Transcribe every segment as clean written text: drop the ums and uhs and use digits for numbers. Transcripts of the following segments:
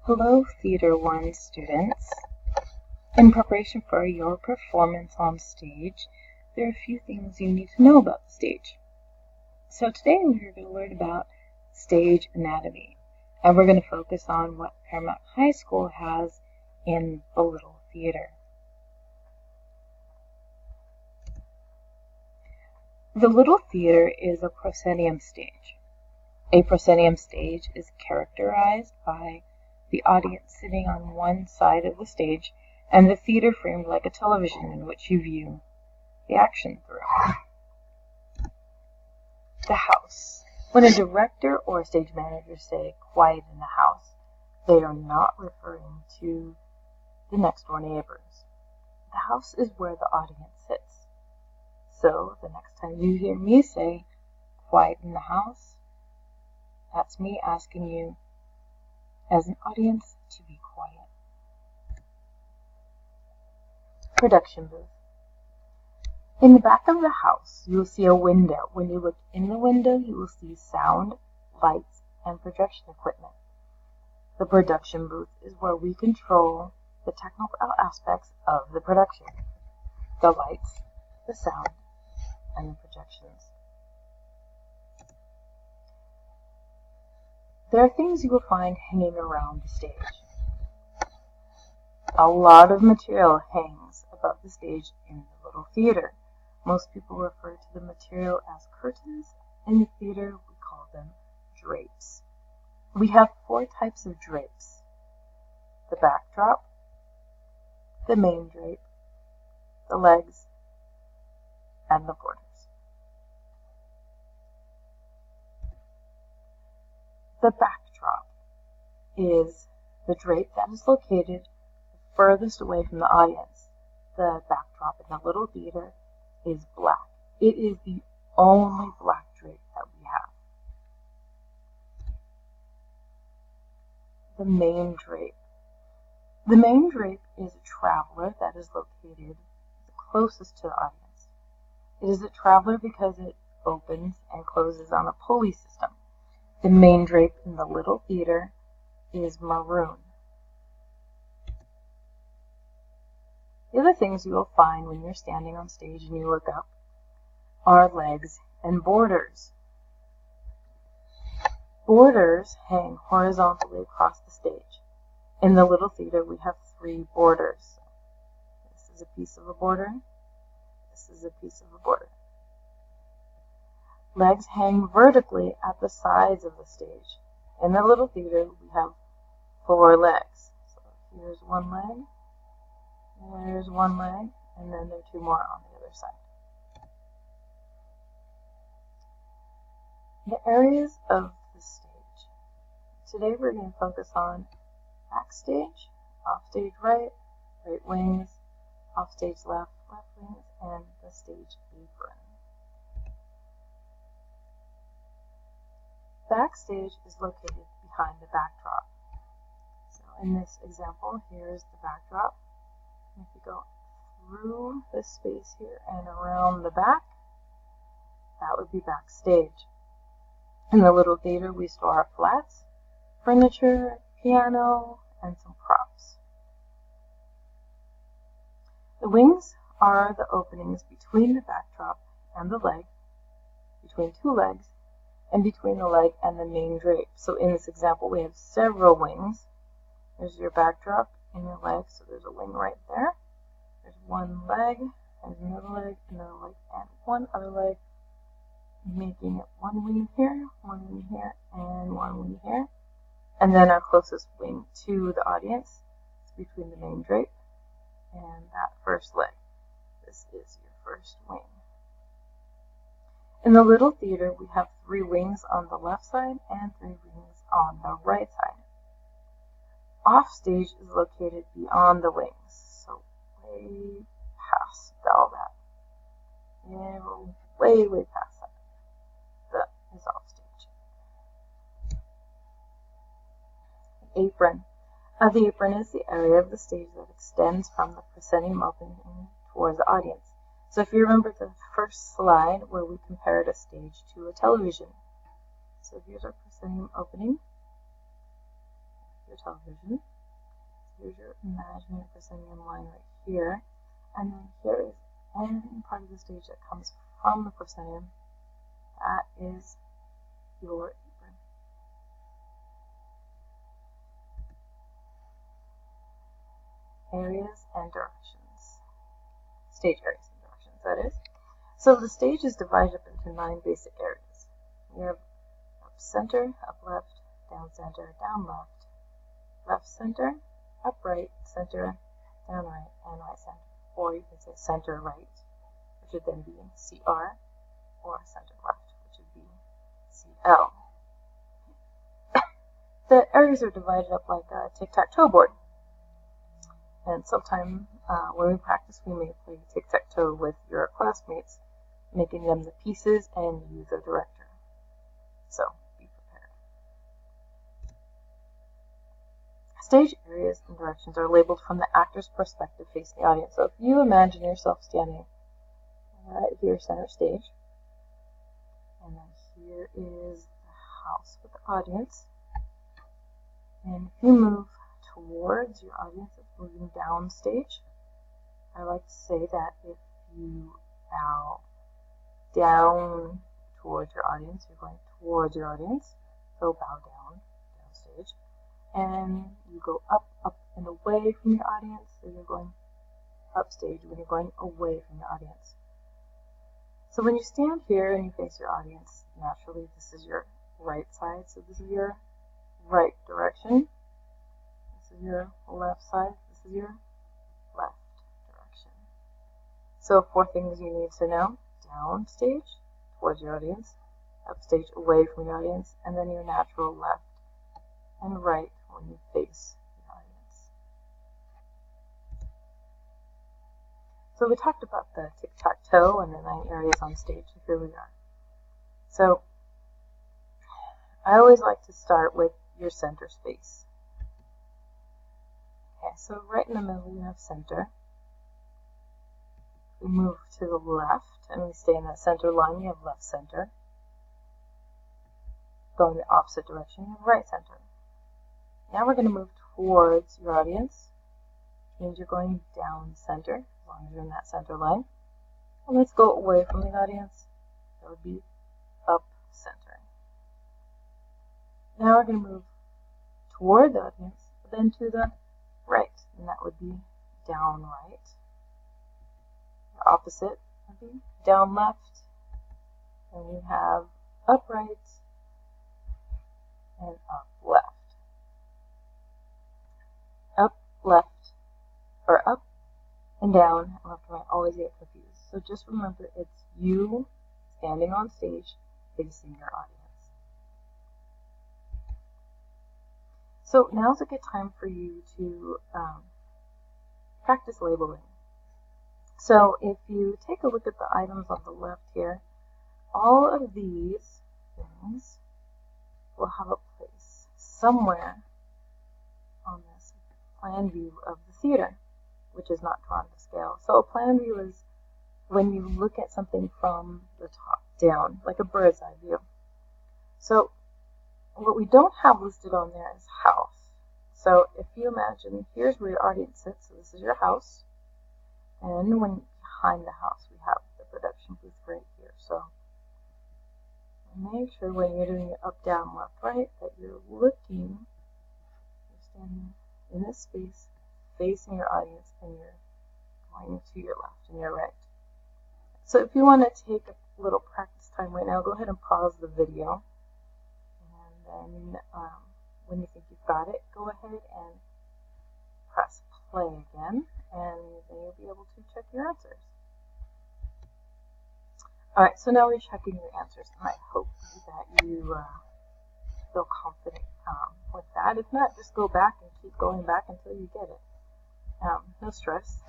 Hello, Theater 1 students. In preparation for your performance on stage, there are a few things you need to know about the stage. So today we're going to learn about stage anatomy, and we're going to focus on what Paramount High School has in the Little Theater. The Little Theater is a proscenium stage. A proscenium stage is characterized by the audience sitting on one side of the stage and the theater framed like a television in which you view the action through. The house. When a director or a stage manager say quiet in the house, they are not referring to the next door neighbors. The house is where the audience sits. So the next time you hear me say quiet in the house, that's me asking you as an audience to be quiet. Production booth. In the back of the house, you will see a window. When you look in the window, you will see sound, lights, and projection equipment. The production booth is where we control the technical aspects of the production. The lights, the sound, and the projections. There are things you will find hanging around the stage. A lot of material hangs above the stage in the Little Theater. Most people refer to the material as curtains. In the theater, we call them drapes. We have 4 types of drapes: the backdrop, the main drape, the legs, and the borders. The backdrop is the drape that is located furthest away from the audience. The backdrop in the Little Theater is black. It is the only black drape that we have. The main drape. The main drape is a traveler that is located the closest to the audience. It is a traveler because it opens and closes on a pulley system. The main drape in the Little Theater is maroon. The other things you will find when you're standing on stage and you look up are legs and borders. Borders hang horizontally across the stage. In the Little Theater, we have 3 borders. This is a piece of a border. This is a piece of a border. Legs hang vertically at the sides of the stage. In the Little Theater, we have 4 legs. So here's one leg. There's one leg, and then there are 2 more on the other side. The areas of the stage. Today we're going to focus on backstage, offstage right, right wings, offstage left, left wings, and the stage apron. Backstage is located behind the backdrop. So in this example, here's the backdrop. If you go through this space here and around the back, that would be backstage. In the Little Theater, we store our flats, furniture, piano, and some props. The wings are the openings between the backdrop and the leg, between 2 legs, and between the leg and the main drape. So in this example, we have several wings. There's your backdrop and your leg, so there's a wing right there. There's one leg, and another leg, another leg, and one other leg, making it one wing here, one wing here, and one wing here. And then our closest wing to the audience is between the main drape and that first leg. This is your first wing. In the Little Theater, we have 3 wings on the left side and 3 wings on the right side. Offstage is located beyond the wings, so way past all that. Yeah, we're way past that. That is offstage. Apron. The apron is the area of the stage that extends from the proscenium opening towards the audience. So if you remember the first slide where we compared a stage to a television. So here's our proscenium opening. Here's television. Here's your imaginary proscenium line right here. And then here is any part of the stage that comes from the proscenium. That is your apron. Areas and directions. Stage areas and directions, that is. So the stage is divided up into 9 basic areas. We have up center, up left, down center, down left, left center, up right, center, down right, and right center. Or you can say center right, which would then be CR, or center left, which would be CL. The areas are divided up like a tic-tac-toe board. And sometime when we practice, we may play tic-tac-toe with your classmates, making them the pieces and you the director. So be prepared. Stage areas and directions are labeled from the actor's perspective facing the audience. So if you imagine yourself standing right here, center stage, and then here is the house with the audience, and if you move towards your audience, it's moving down stage. I like to say that if you bow down towards your audience, you're going towards your audience, so bow down stage. And you go up, and away from your audience, so you're going up stage when you're going away from your audience. So when you stand here and you face your audience, naturally this is your right side, so this is your right direction. This is your left side, this is your left direction. So 4 things you need to know: down stage, towards your audience, up stage, away from your audience, and then your natural left and right when you face your audience. So we talked about the tic-tac-toe and the 9 areas on stage, and here we are. So I always like to start with your center space. Okay, so right in the middle you have center. We move to the left and we stay in that center line, you have left center. Go in the opposite direction, you have right center. Now we're going to move towards your audience, which means you're going down center, as long as you're in that center line. And let's go away from the audience, that would be up center. Now we're going to move toward the audience, but then to the right, and that would be down right. The opposite would be down left, and we have up right and up left. Up, left, or up and down, and left and right always get confused. So just remember, it's you standing on stage facing your audience. So now's a good time for you to practice labeling. So if you take a look at the items on the left here, all of these things will have a place somewhere on this plan view of the theater, which is not drawn to scale. So a plan view is when you look at something from the top down, like a bird's eye view. So what we don't have listed on there is house. So if you imagine, here's where your audience sits, so this is your house, and when behind the house we have the production booth right here. So make sure when you're doing your up, down, left, right, that you're standing in this space, facing your audience, and you're going to your left and your right. So if you want to take a little practice time right now, go ahead and pause the video. And then when you think you've got it, go ahead and press play again, and then you'll be able to check your answers. Alright, so now we're checking your answers, and I hope that you feel confident with that. If not, just go back and keep going back until you get it. No stress.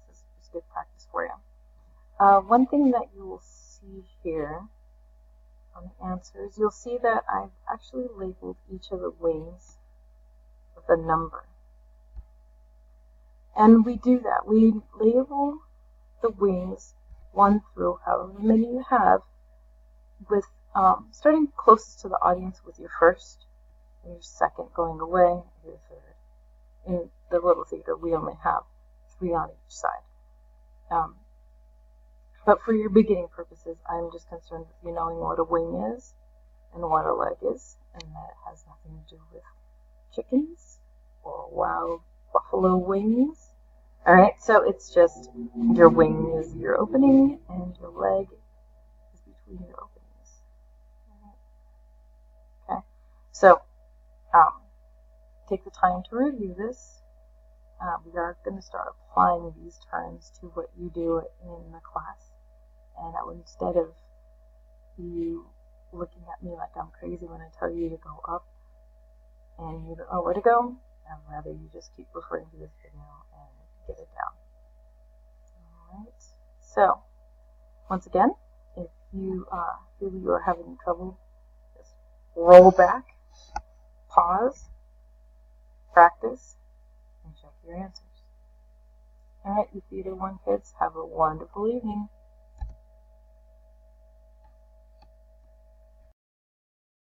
This is just good practice for you. One thing that you will see here on the answers, you'll see that I've actually labeled each of the wings with a number. And we do that. We label the wings 1 through however many you have, with starting closest to the audience with your first, your second going away, your third. In the little theater, we only have 3 on each side. But for your beginning purposes, I'm just concerned with you knowing what a wing is and what a leg is, and that it has nothing to do with chickens or wild buffalo wings. Alright, so it's just your wing is your opening and your leg is between your openings. Okay, so take the time to review this. We are going to start applying these terms to what you do in the class. And instead of you looking at me like I'm crazy when I tell you to go up and you don't know where to go, I'd rather you just keep referring to this video and get it down. Alright, so once again, if you feel you are having trouble, just roll back, pause, practice, and check your answers. Alright, you Theater 1 kids, have a wonderful evening.